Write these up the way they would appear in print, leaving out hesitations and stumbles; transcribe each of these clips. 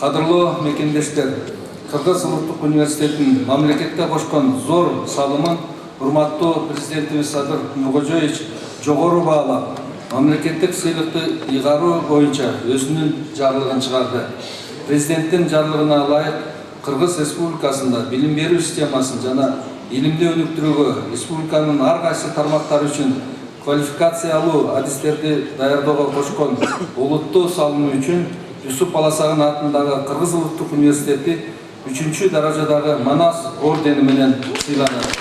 Кадырлуу мекендештер, Кыргыз Улуттук университетинин мамлекетке кошкон зор салымын урматтуу президентибиз Садыр Нуркожоевич жогору баалап, мамлекеттик сыйлыкты ыйгаруу боюнча өзүнүн жарлыгын чыгарды. Президенттин жарлыгына ылайык Кыргыз Республикасында билим берүү системасын жана илимди өнүктүрүүгө республиканын ар кайсы тармактары үчүн квалификациялуу адистерди даярдоого кошкон олуттуу салымы үчүн Юсуп Баласагын атындагы Кыргыз Улуттук университети 3-чү даражадагы Манас ордени менен сыйланат.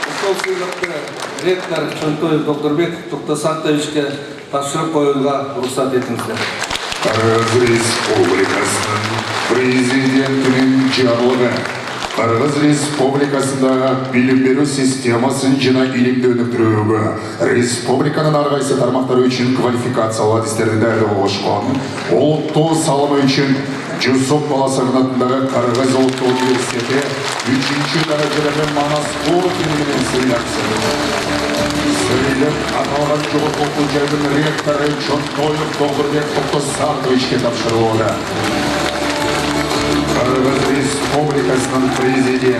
Ушул сыйлыкты ректор Чонтоев Докторбек Токтосантовичке тапшырып коюуга уруксат этиңиздер. Кыргыз Республикасынын президентинин жарлыгы Кыргыз Республикасындагы билим берүү системасын жана илимди өнүктүрүүгө республиканын ар кайсы тармактары үчүн квалификациялуу адистерди даярдоого кошкон олуттуу салымы үчүн Юсуп Баласагын атындагы Кыргыз Улуттук университети 3-чү даражадагы Манас ордени менен сыйланат. Сыйлык аталган жогорку окуу жайдын ректору Чонтоев Докторбек Токтосантовичке тапшырылууда. Кыргыз Республикасынын президенти